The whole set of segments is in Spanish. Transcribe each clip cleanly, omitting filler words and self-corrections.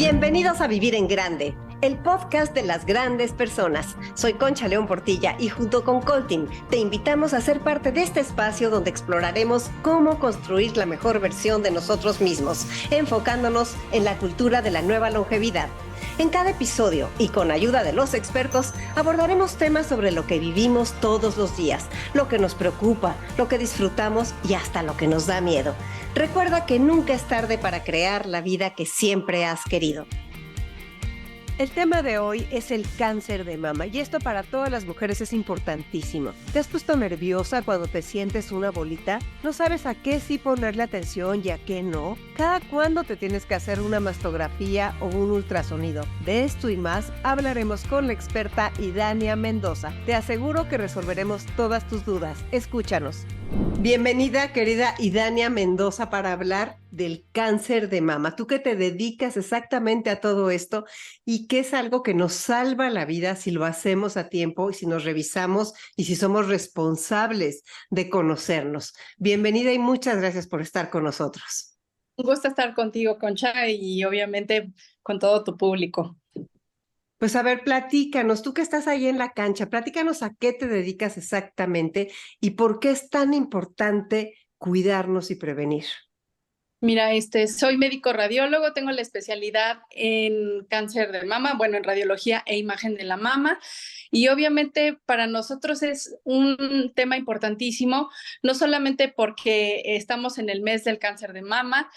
Bienvenidos a Vivir en Grande, el podcast de las grandes personas. Soy Concha León Portilla y junto con Coltin te invitamos a ser parte de este espacio donde exploraremos cómo construir la mejor versión de nosotros mismos, enfocándonos en la cultura de la nueva longevidad. En cada episodio y con ayuda de los expertos abordaremos temas sobre lo que vivimos todos los días, lo que nos preocupa, lo que disfrutamos y hasta lo que nos da miedo. Recuerda que nunca es tarde para crear la vida que siempre has querido. El tema de hoy es el cáncer de mama y esto para todas las mujeres es importantísimo. ¿Te has puesto nerviosa cuando te sientes una bolita? ¿No sabes a qué sí ponerle atención y a qué no? ¿Cada cuándo te tienes que hacer una mastografía o un ultrasonido? De esto y más hablaremos con la experta Idania Mendoza. Te aseguro que resolveremos todas tus dudas. Escúchanos. Bienvenida, querida Idania Mendoza, para hablar del cáncer de mama. Tú que te dedicas exactamente a todo esto y que es algo que nos salva la vida si lo hacemos a tiempo y si nos revisamos y si somos responsables de conocernos. Bienvenida y muchas gracias por estar con nosotros. Un gusto estar contigo, Concha, y obviamente con todo tu público. Pues a ver, platícanos, tú que estás ahí en la cancha, platícanos a qué te dedicas exactamente y por qué es tan importante cuidarnos y prevenir. Mira, soy médico radiólogo, tengo la especialidad en cáncer de mama, bueno, en radiología e imagen de la mama. Y obviamente para nosotros es un tema importantísimo, no solamente porque estamos en el mes del cáncer de mama,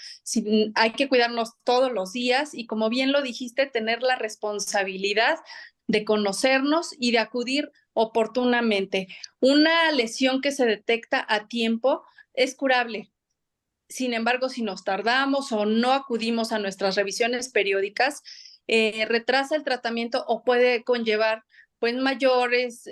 hay que cuidarnos todos los días y como bien lo dijiste, tener la responsabilidad de conocernos y de acudir oportunamente. Una lesión que se detecta a tiempo es curable. Sin embargo, si nos tardamos o no acudimos a nuestras revisiones periódicas, retrasa el tratamiento o puede conllevar pues mayores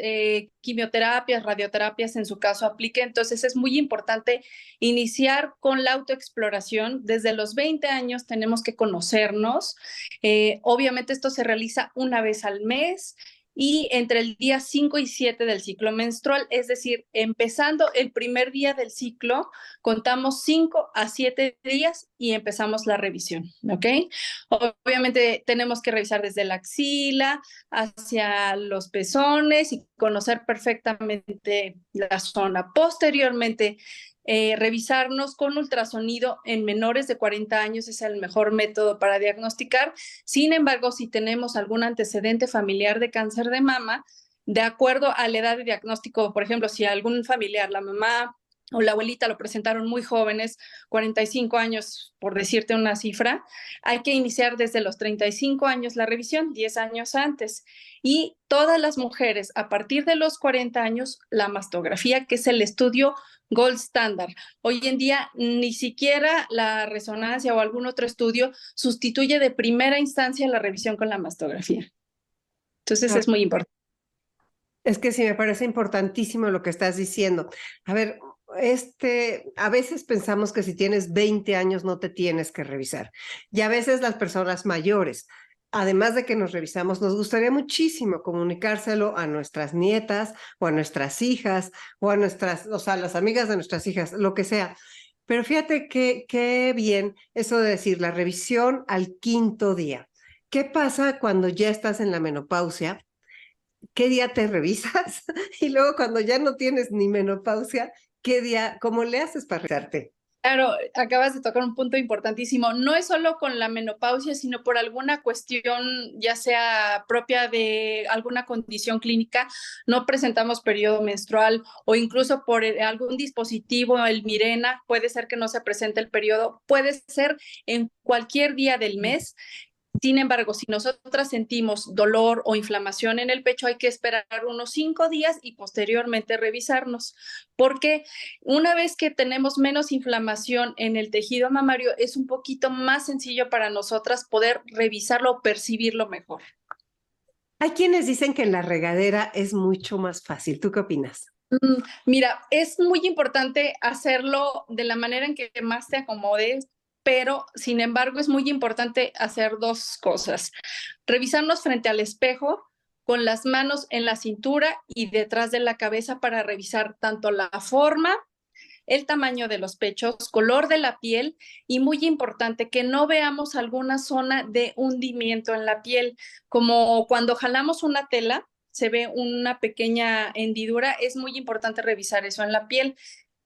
quimioterapias, radioterapias en su caso aplique. Entonces es muy importante iniciar con la autoexploración. Desde los 20 años tenemos que conocernos. Obviamente esto se realiza una vez al mes y entre el día 5 y 7 del ciclo menstrual, es decir, empezando el primer día del ciclo, contamos 5 a 7 días y empezamos la revisión, ¿ok? Obviamente tenemos que revisar desde la axila hacia los pezones y conocer perfectamente la zona. Posteriormente, revisarnos con ultrasonido en menores de 40 años es el mejor método para diagnosticar. Sin embargo, si tenemos algún antecedente familiar de cáncer de mama, de acuerdo a la edad de diagnóstico, por ejemplo, si algún familiar, la mamá o la abuelita lo presentaron muy jóvenes, 45 años, por decirte una cifra, hay que iniciar desde los 35 años la revisión, 10 años antes. Y todas las mujeres, a partir de los 40 años, la mastografía, que es el estudio gold standard. Hoy en día, ni siquiera la resonancia o algún otro estudio sustituye de primera instancia la revisión con la mastografía. Entonces, es muy importante. Es que sí, me parece importantísimo lo que estás diciendo. A ver, a veces pensamos que si tienes 20 años no te tienes que revisar. Y a veces las personas mayores, además de que nos revisamos, nos gustaría muchísimo comunicárselo a nuestras nietas o a nuestras hijas o a las amigas de nuestras hijas, lo que sea. Pero fíjate qué bien eso de decir la revisión al 5.º día. ¿Qué pasa cuando ya estás en la menopausia? ¿Qué día te revisas? Y luego cuando ya no tienes ni menopausia, ¿qué día, cómo le haces para revisarte? Claro, acabas de tocar un punto importantísimo. No es solo con la menopausia, sino por alguna cuestión, ya sea propia de alguna condición clínica, no presentamos periodo menstrual o incluso por algún dispositivo, el Mirena, puede ser que no se presente el periodo, puede ser en cualquier día del mes. Sin embargo, si nosotras sentimos dolor o inflamación en el pecho, hay que esperar unos 5 días y posteriormente revisarnos, porque una vez que tenemos menos inflamación en el tejido mamario, es un poquito más sencillo para nosotras poder revisarlo o percibirlo mejor. Hay quienes dicen que en la regadera es mucho más fácil. ¿Tú qué opinas? Mira, es muy importante hacerlo de la manera en que más te acomodes, pero sin embargo es muy importante hacer dos cosas. Revisarnos frente al espejo con las manos en la cintura y detrás de la cabeza para revisar tanto la forma el tamaño de los pechos, color de la piel y muy importante que no veamos alguna zona de hundimiento en la piel, como cuando jalamos una tela, se ve una pequeña hendidura, es muy importante revisar eso en la piel.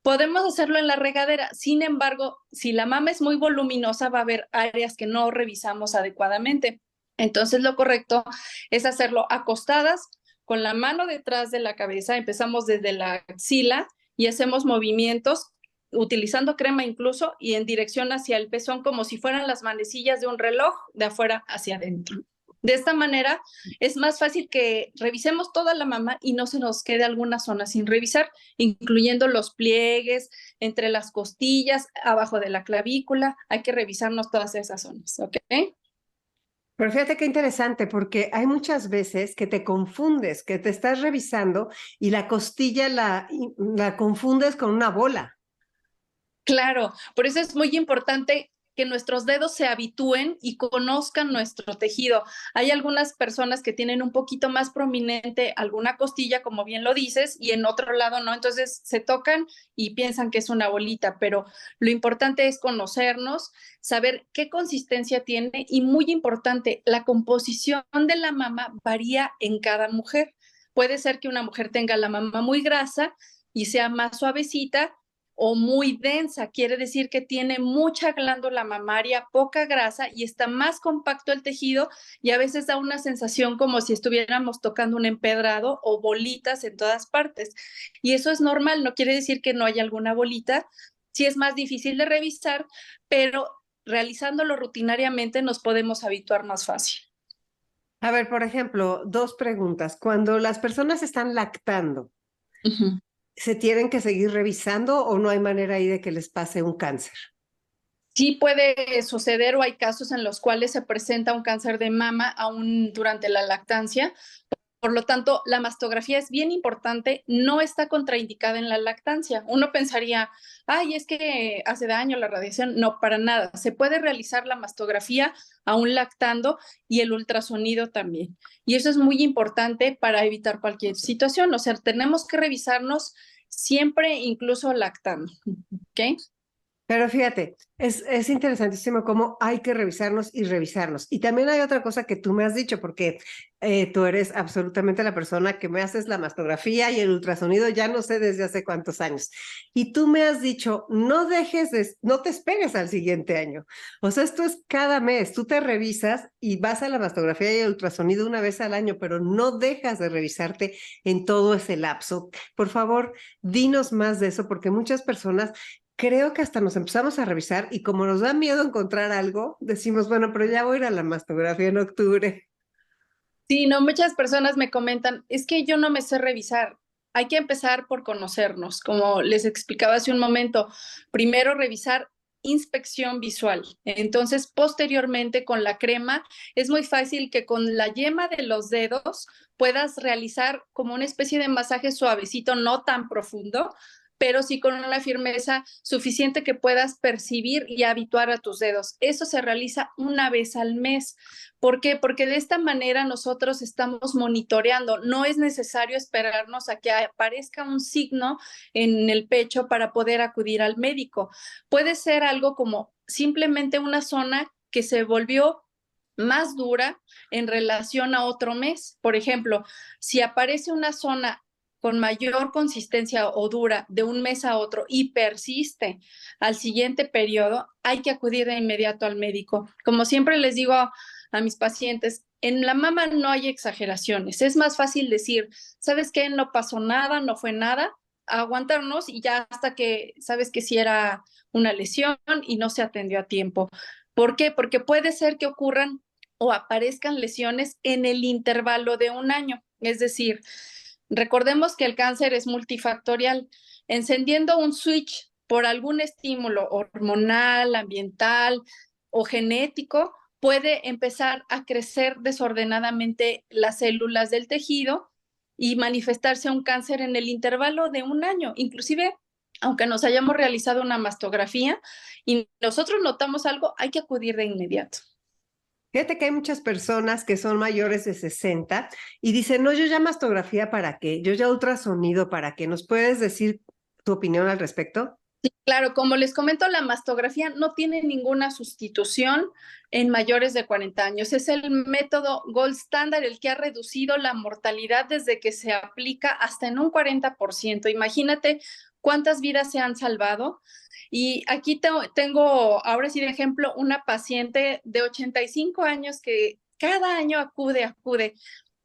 Podemos hacerlo en la regadera, sin embargo, si la mama es muy voluminosa, va a haber áreas que no revisamos adecuadamente. Entonces, lo correcto es hacerlo acostadas, con la mano detrás de la cabeza, empezamos desde la axila y hacemos movimientos utilizando crema incluso y en dirección hacia el pezón como si fueran las manecillas de un reloj de afuera hacia adentro. De esta manera es más fácil que revisemos toda la mama y no se nos quede alguna zona sin revisar, incluyendo los pliegues, entre las costillas, abajo de la clavícula. Hay que revisarnos todas esas zonas, ¿ok? Pero fíjate qué interesante, porque hay muchas veces que te confundes, que te estás revisando y la costilla la confundes con una bola. Claro, por eso es muy importante que nuestros dedos se habitúen y conozcan nuestro tejido. Hay algunas personas que tienen un poquito más prominente alguna costilla, como bien lo dices, y en otro lado no. Entonces se tocan y piensan que es una bolita, pero lo importante es conocernos, saber qué consistencia tiene y muy importante, la composición de la mama varía en cada mujer. Puede ser que una mujer tenga la mama muy grasa y sea más suavecita o muy densa, quiere decir que tiene mucha glándula mamaria, poca grasa y está más compacto el tejido y a veces da una sensación como si estuviéramos tocando un empedrado o bolitas en todas partes. Y eso es normal, no quiere decir que no haya alguna bolita, sí es más difícil de revisar, pero realizándolo rutinariamente nos podemos habituar más fácil. A ver, por ejemplo, dos preguntas. Cuando las personas están lactando, Ujú. ¿se tienen que seguir revisando o no hay manera ahí de que les pase un cáncer? Sí puede suceder o hay casos en los cuales se presenta un cáncer de mama aún durante la lactancia. Por lo tanto, la mastografía es bien importante, no está contraindicada en la lactancia. Uno pensaría, ay, es que hace daño la radiación. No, para nada. Se puede realizar la mastografía aún lactando y el ultrasonido también. Y eso es muy importante para evitar cualquier situación. O sea, tenemos que revisarnos siempre, incluso lactando. ¿Ok? Pero fíjate, es interesantísimo cómo hay que revisarnos y revisarnos. Y también hay otra cosa que tú me has dicho, porque tú eres absolutamente la persona que me haces la mastografía y el ultrasonido, ya no sé desde hace cuántos años. Y tú me has dicho, no te esperes al siguiente año. O sea, esto es cada mes, tú te revisas y vas a la mastografía y el ultrasonido una vez al año, pero no dejas de revisarte en todo ese lapso. Por favor, dinos más de eso, porque muchas personas creo que hasta nos empezamos a revisar y como nos da miedo encontrar algo, decimos, bueno, pero ya voy a ir a la mastografía en octubre. Sí, no, muchas personas me comentan, es que yo no me sé revisar. Hay que empezar por conocernos, como les explicaba hace un momento. Primero revisar inspección visual. Entonces, posteriormente con la crema, es muy fácil que con la yema de los dedos puedas realizar como una especie de masaje suavecito, no tan profundo, pero sí con una firmeza suficiente que puedas percibir y habituar a tus dedos. Eso se realiza una vez al mes. ¿Por qué? Porque de esta manera nosotros estamos monitoreando. No es necesario esperarnos a que aparezca un signo en el pecho para poder acudir al médico. Puede ser algo como simplemente una zona que se volvió más dura en relación a otro mes. Por ejemplo, si aparece una zona con mayor consistencia o dura de un mes a otro y persiste al siguiente periodo, hay que acudir de inmediato al médico. Como siempre les digo a mis pacientes, en la mama no hay exageraciones. Es más fácil decir, ¿sabes qué? No pasó nada, no fue nada, aguantarnos y ya hasta que sabes que si era una lesión y no se atendió a tiempo. ¿Por qué? Porque puede ser que ocurran o aparezcan lesiones en el intervalo de un año. Es decir, recordemos que el cáncer es multifactorial. Encendiendo un switch por algún estímulo hormonal, ambiental o genético, puede empezar a crecer desordenadamente las células del tejido y manifestarse un cáncer en el intervalo de un año. Inclusive, aunque nos hayamos realizado una mastografía y nosotros notamos algo, hay que acudir de inmediato. Fíjate que hay muchas personas que son mayores de 60 y dicen, no, yo ya mastografía para qué, yo ya ultrasonido para qué. ¿Nos puedes decir tu opinión al respecto? Claro, como les comento, la mastografía no tiene ninguna sustitución en mayores de 40 años. Es el método gold standard, el que ha reducido la mortalidad desde que se aplica hasta en un 40%. Imagínate cuántas vidas se han salvado. Y aquí tengo, ahora sí de ejemplo, una paciente de 85 años que cada año acude.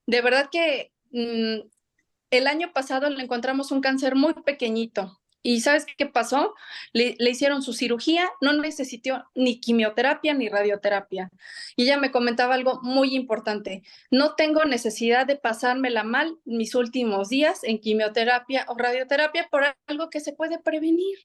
De verdad que el año pasado le encontramos un cáncer muy pequeñito. ¿Y sabes qué pasó? Le hicieron su cirugía, no necesitó ni quimioterapia ni radioterapia. Y ella me comentaba algo muy importante. No tengo necesidad de pasármela mal mis últimos días en quimioterapia o radioterapia por algo que se puede prevenir.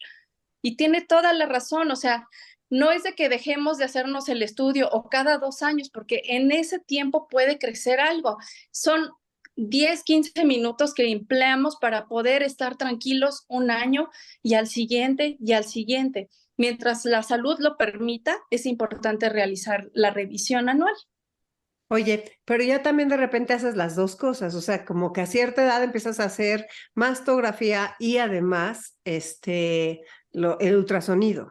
Y tiene toda la razón, o sea, no es de que dejemos de hacernos el estudio o cada 2 años, porque en ese tiempo puede crecer algo. Son 10, 15 minutos que empleamos para poder estar tranquilos un año y al siguiente y al siguiente. Mientras la salud lo permita, es importante realizar la revisión anual. Oye, pero ya también de repente haces las dos cosas, o sea, como que a cierta edad empiezas a hacer mastografía y además el ultrasonido.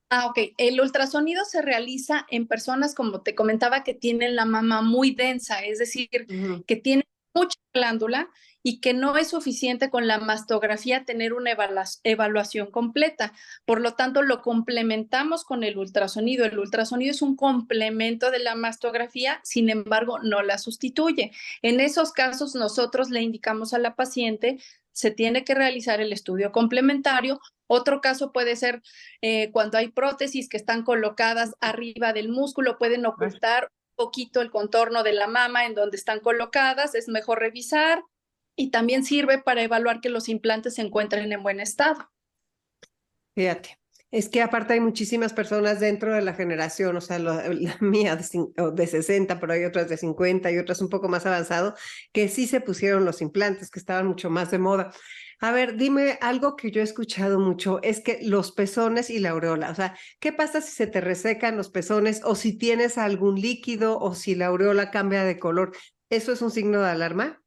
Ok. El ultrasonido se realiza en personas, como te comentaba, que tienen la mama muy densa, es decir, Ujú. que tienen mucha glándula y que no es suficiente con la mastografía tener una evaluación completa. Por lo tanto, lo complementamos con el ultrasonido. El ultrasonido es un complemento de la mastografía, sin embargo, no la sustituye. En esos casos, nosotros le indicamos a la paciente, se tiene que realizar el estudio complementario. Otro caso puede ser cuando hay prótesis que están colocadas arriba del músculo, pueden ocultar un poquito el contorno de la mama en donde están colocadas, es mejor revisar y también sirve para evaluar que los implantes se encuentren en buen estado. Fíjate, es que aparte hay muchísimas personas dentro de la generación, o sea, la mía de 60, pero hay otras de 50 y otras un poco más avanzado, que sí se pusieron los implantes, que estaban mucho más de moda. A ver, dime algo que yo he escuchado mucho, es que los pezones y la aureola, o sea, ¿qué pasa si se te resecan los pezones o si tienes algún líquido o si la aureola cambia de color? ¿Eso es un signo de alarma?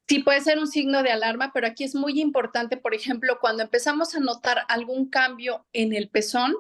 Sí, puede ser un signo de alarma, pero aquí es muy importante, por ejemplo, cuando empezamos a notar algún cambio en el pezón,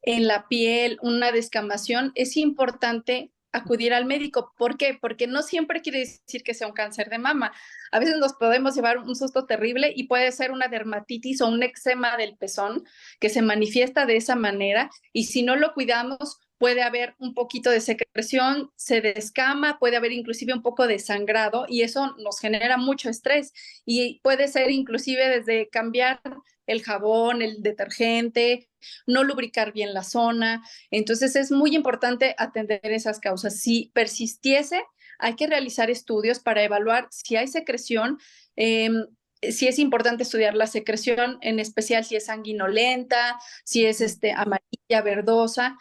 en la piel, una descamación, es importante acudir al médico. ¿Por qué? Porque no siempre quiere decir que sea un cáncer de mama. A veces nos podemos llevar un susto terrible y puede ser una dermatitis o un eczema del pezón que se manifiesta de esa manera y si no lo cuidamos, puede haber un poquito de secreción, se descama, puede haber inclusive un poco de sangrado y eso nos genera mucho estrés y puede ser inclusive desde cambiar el jabón, el detergente, no lubricar bien la zona. Entonces es muy importante atender esas causas. Si persistiese, hay que realizar estudios para evaluar si hay secreción. Sí es importante estudiar la secreción, en especial si es sanguinolenta, si es amarilla, verdosa,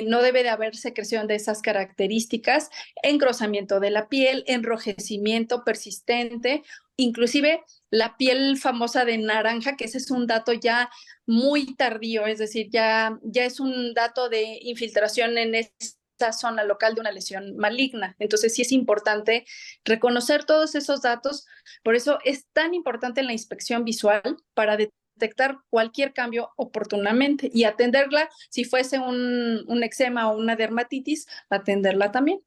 no debe de haber secreción de esas características, engrosamiento de la piel, enrojecimiento persistente, inclusive la piel famosa de naranja, que ese es un dato ya muy tardío, es decir, ya es un dato de infiltración en esa zona local de una lesión maligna. Entonces sí es importante reconocer todos esos datos, por eso es tan importante la inspección visual para detectar cualquier cambio oportunamente y atenderla, si fuese un eczema o una dermatitis, atenderla también.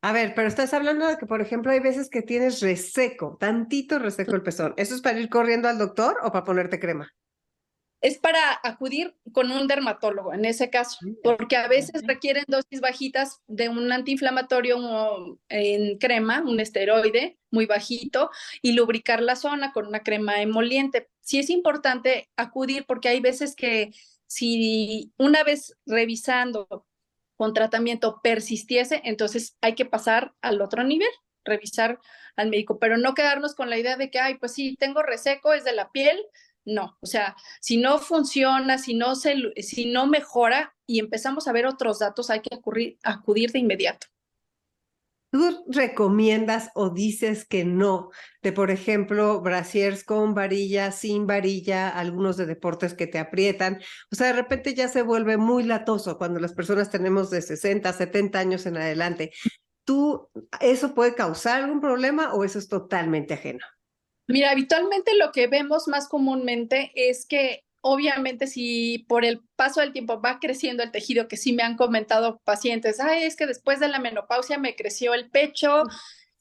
A ver, pero estás hablando de que, por ejemplo, hay veces que tienes reseco, tantito reseco el pezón. ¿Eso es para ir corriendo al doctor o para ponerte crema? Es para acudir con un dermatólogo en ese caso, porque a veces requieren dosis bajitas de un antiinflamatorio en crema, un esteroide muy bajito, y lubricar la zona con una crema emoliente. Sí es importante acudir porque hay veces que si una vez revisando con tratamiento persistiese, entonces hay que pasar al otro nivel, revisar al médico, pero no quedarnos con la idea de que, ay, pues sí, tengo reseco, es de la piel. No, o sea, si no funciona, si no mejora y empezamos a ver otros datos, hay que acudir de inmediato. ¿Tú recomiendas o dices que no de, por ejemplo, brasiers con varilla, sin varilla, algunos de deportes que te aprietan? O sea, de repente ya se vuelve muy latoso cuando las personas tenemos de 60, 70 años en adelante. ¿Tú, eso puede causar algún problema o eso es totalmente ajeno? Mira, habitualmente lo que vemos más comúnmente es que obviamente si por el paso del tiempo va creciendo el tejido, que sí me han comentado pacientes, ay, es que después de la menopausia me creció el pecho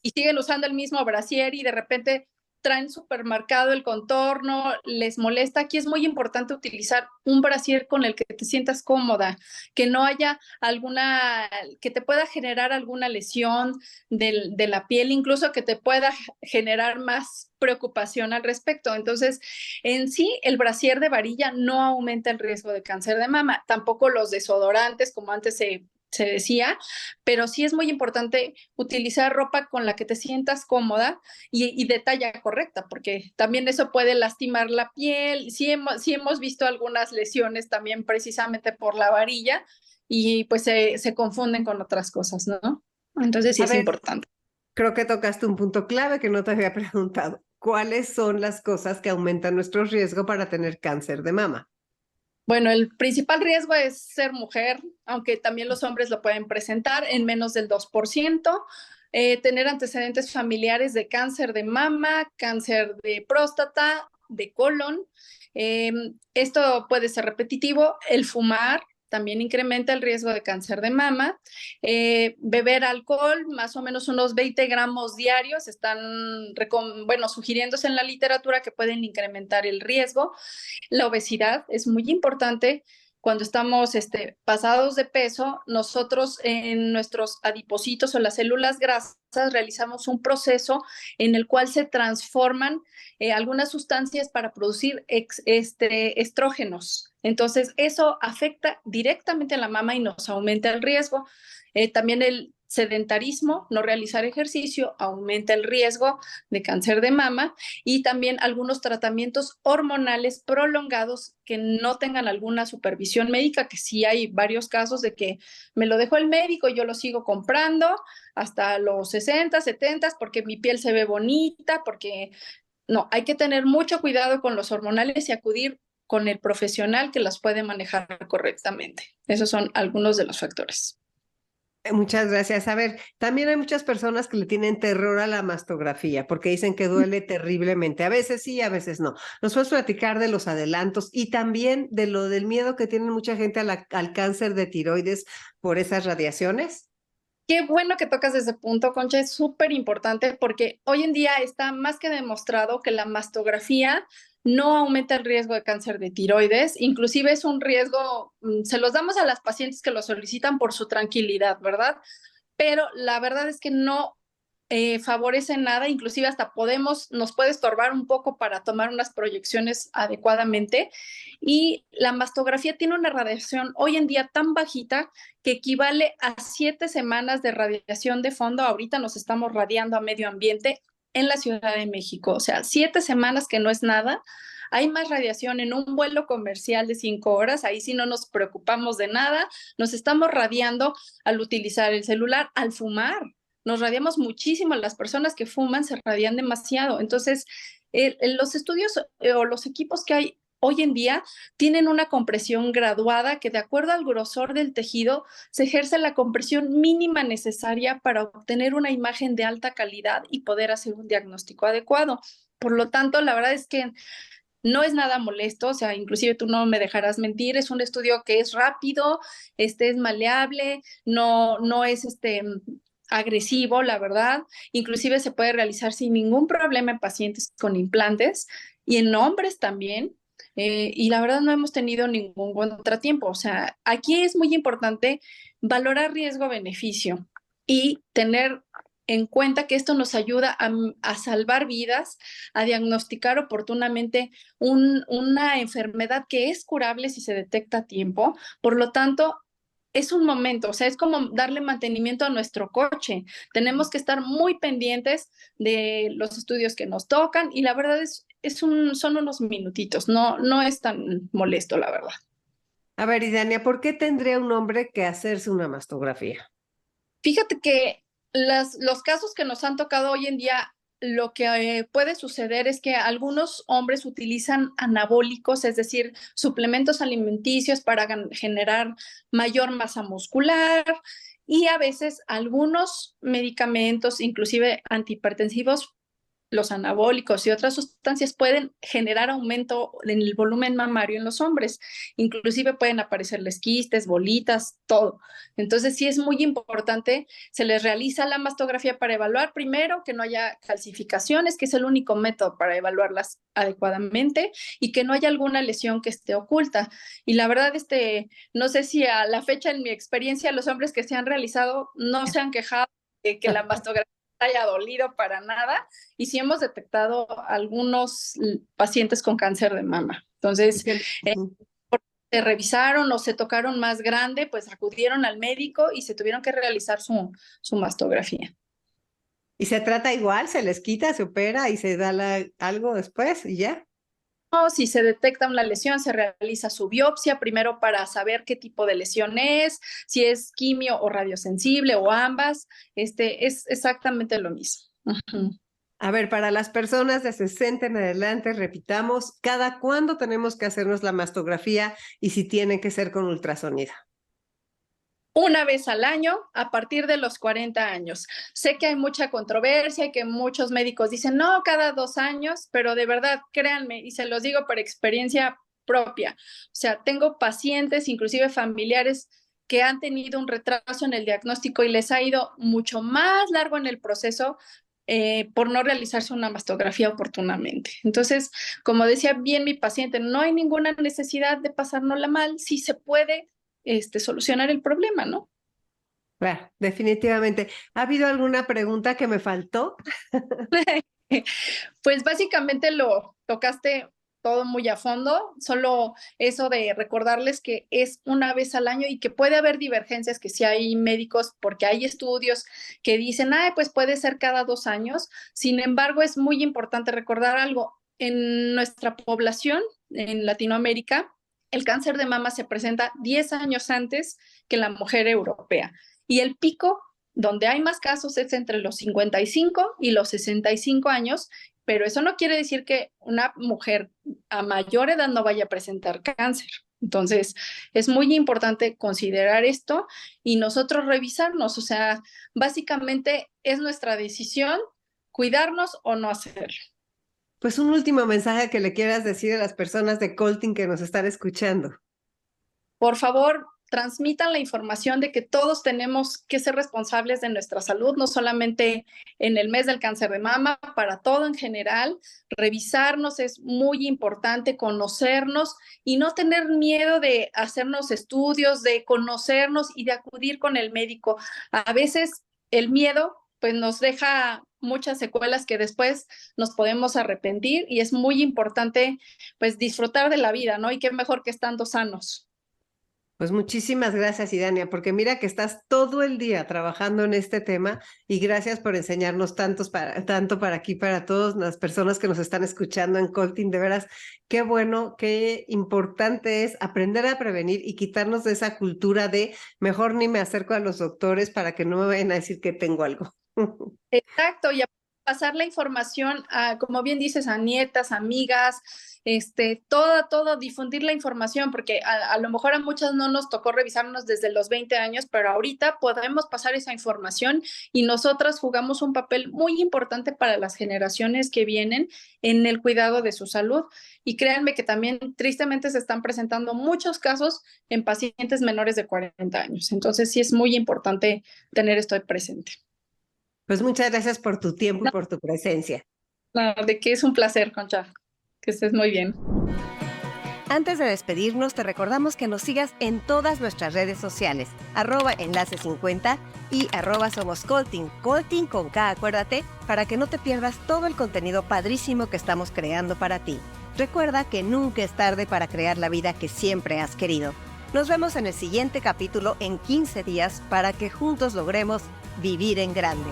y siguen usando el mismo brasier y de repente traen supermercado el contorno, les molesta. Aquí es muy importante utilizar un brasier con el que te sientas cómoda, que no haya alguna, que te pueda generar alguna lesión de la piel, incluso que te pueda generar más preocupación al respecto. Entonces, en sí, el brasier de varilla no aumenta el riesgo de cáncer de mama, tampoco los desodorantes, como antes se decía, pero sí es muy importante utilizar ropa con la que te sientas cómoda y de talla correcta, porque también eso puede lastimar la piel. Sí hemos visto algunas lesiones también precisamente por la varilla y pues se confunden con otras cosas, ¿no? Entonces sí A es ver, importante. creo que tocaste un punto clave que no te había preguntado. ¿Cuáles son las cosas que aumentan nuestro riesgo para tener cáncer de mama? Bueno, el principal riesgo es ser mujer, aunque también los hombres lo pueden presentar en menos del 2%. Tener antecedentes familiares de cáncer de mama, cáncer de próstata, de colon. Esto puede ser repetitivo. El fumar también incrementa el riesgo de cáncer de mama. Beber alcohol, más o menos unos 20 gramos diarios, están sugiriéndose en la literatura que pueden incrementar el riesgo. La obesidad es muy importante. Cuando estamos pasados de peso, nosotros en nuestros adipocitos o las células grasas realizamos un proceso en el cual se transforman algunas sustancias para producir estrógenos. Entonces, eso afecta directamente a la mama y nos aumenta el riesgo. También el sedentarismo, no realizar ejercicio, aumenta el riesgo de cáncer de mama, y también algunos tratamientos hormonales prolongados que no tengan alguna supervisión médica, que sí hay varios casos de que me lo dejó el médico y yo lo sigo comprando hasta los 60, 70 porque mi piel se ve bonita, porque no, hay que tener mucho cuidado con los hormonales y acudir con el profesional que las puede manejar correctamente. Esos son algunos de los factores. Muchas gracias. A ver, también hay muchas personas que le tienen terror a la mastografía porque dicen que duele terriblemente. A veces sí, a veces no. ¿Nos puedes platicar de los adelantos y también de lo del miedo que tiene mucha gente al cáncer de tiroides por esas radiaciones? Qué bueno que tocas ese punto, Concha, es súper importante porque hoy en día está más que demostrado que la mastografía no aumenta el riesgo de cáncer de tiroides, inclusive es un riesgo, se los damos a las pacientes que lo solicitan por su tranquilidad, ¿verdad? Pero la verdad es que no favorece nada, inclusive hasta nos puede estorbar un poco para tomar unas proyecciones adecuadamente. Y la mastografía tiene una radiación hoy en día tan bajita que equivale a 7 semanas de radiación de fondo. Ahorita nos estamos radiando a medio ambiente en la Ciudad de México, o sea, 7 semanas que no es nada. Hay más radiación en un vuelo comercial de 5 horas, ahí sí no nos preocupamos de nada, nos estamos radiando al utilizar el celular, al fumar. Nos radiamos muchísimo, las personas que fuman se radian demasiado. Entonces, los estudios o los equipos que hay hoy en día tienen una compresión graduada que de acuerdo al grosor del tejido se ejerce la compresión mínima necesaria para obtener una imagen de alta calidad y poder hacer un diagnóstico adecuado. Por lo tanto, la verdad es que no es nada molesto, o sea, inclusive tú no me dejarás mentir, es un estudio que es rápido, es maleable, no es agresivo, la verdad. Inclusive se puede realizar sin ningún problema en pacientes con implantes y en hombres también. Y la verdad no hemos tenido ningún contratiempo. O sea, aquí es muy importante valorar riesgo-beneficio y tener en cuenta que esto nos ayuda a salvar vidas, a diagnosticar oportunamente una enfermedad que es curable si se detecta a tiempo. Por lo tanto, es un momento, o sea, es como darle mantenimiento a nuestro coche. Tenemos que estar muy pendientes de los estudios que nos tocan y la verdad son unos minutitos, no es tan molesto, la verdad. A ver, Idania, ¿por qué tendría un hombre que hacerse una mastografía? Fíjate que los casos que nos han tocado hoy en día, lo que puede suceder es que algunos hombres utilizan anabólicos, es decir, suplementos alimenticios para generar mayor masa muscular, y a veces algunos medicamentos, inclusive antihipertensivos, los anabólicos y otras sustancias pueden generar aumento en el volumen mamario en los hombres. Inclusive pueden aparecerles quistes, bolitas, todo. Entonces sí es muy importante, se les realiza la mastografía para evaluar primero que no haya calcificaciones, que es el único método para evaluarlas adecuadamente, y que no haya alguna lesión que esté oculta. Y la verdad, no sé si a la fecha, en mi experiencia, los hombres que se han realizado no se han quejado de que la mastografía haya dolido para nada, y sí hemos detectado algunos pacientes con cáncer de mama. Entonces, se revisaron o se tocaron más grande, pues acudieron al médico y se tuvieron que realizar su mastografía. ¿Y se trata igual? ¿Se les quita, se opera y se da algo después y ya? No, si se detecta una lesión, se realiza su biopsia primero para saber qué tipo de lesión es, si es quimio o radiosensible o ambas. Es exactamente lo mismo. Uh-huh. A ver, para las personas de 60 en adelante, repitamos, ¿cada cuándo tenemos que hacernos la mastografía y si tiene que ser con ultrasonido? Una vez al año a partir de los 40 años. Sé que hay mucha controversia y que muchos médicos dicen, no, cada 2 años, pero de verdad, créanme, y se los digo por experiencia propia. O sea, tengo pacientes, inclusive familiares, que han tenido un retraso en el diagnóstico y les ha ido mucho más largo en el proceso por no realizarse una mastografía oportunamente. Entonces, como decía bien mi paciente, no hay ninguna necesidad de pasárnosla mal, si se puede solucionar el problema, ¿no? Bueno, definitivamente. ¿Ha habido alguna pregunta que me faltó? Pues básicamente lo tocaste todo muy a fondo, solo eso de recordarles que es una vez al año y que puede haber divergencias, que si hay médicos, porque hay estudios que dicen, pues puede ser cada 2 años. Sin embargo, es muy importante recordar algo. En nuestra población, en Latinoamérica, el cáncer de mama se presenta 10 años antes que la mujer europea. Y el pico, donde hay más casos, es entre los 55 y los 65 años, pero eso no quiere decir que una mujer a mayor edad no vaya a presentar cáncer. Entonces, es muy importante considerar esto y nosotros revisarnos. O sea, básicamente es nuestra decisión cuidarnos o no hacerlo. Pues un último mensaje que le quieras decir a las personas de Colting que nos están escuchando. Por favor, transmitan la información de que todos tenemos que ser responsables de nuestra salud, no solamente en el mes del cáncer de mama, para todo en general. Revisarnos es muy importante, conocernos y no tener miedo de hacernos estudios, de conocernos y de acudir con el médico. A veces el miedo pues nos deja muchas secuelas que después nos podemos arrepentir, y es muy importante pues disfrutar de la vida, ¿no? Y qué mejor que estando sanos. Pues muchísimas gracias, Idania, porque mira que estás todo el día trabajando en este tema y gracias por enseñarnos tanto para aquí, para todas las personas que nos están escuchando en Colting. De veras, qué bueno, qué importante es aprender a prevenir y quitarnos de esa cultura de mejor ni me acerco a los doctores para que no me vayan a decir que tengo algo. Exacto, y a pasar la información a, como bien dices, a nietas, amigas, todo, difundir la información, porque a lo mejor a muchas no nos tocó revisarnos desde los 20 años, pero ahorita podemos pasar esa información y nosotras jugamos un papel muy importante para las generaciones que vienen en el cuidado de su salud. Y créanme que también tristemente se están presentando muchos casos en pacientes menores de 40 años. Entonces sí es muy importante tener esto presente. Pues muchas gracias por tu tiempo y por tu presencia. No, de que es un placer, Concha. Que estés muy bien. Antes de despedirnos, te recordamos que nos sigas en todas nuestras redes sociales, @enlace50 y @somoscolting, Colting con K, acuérdate, para que no te pierdas todo el contenido padrísimo que estamos creando para ti. Recuerda que nunca es tarde para crear la vida que siempre has querido. Nos vemos en el siguiente capítulo en 15 días para que juntos logremos vivir en grande.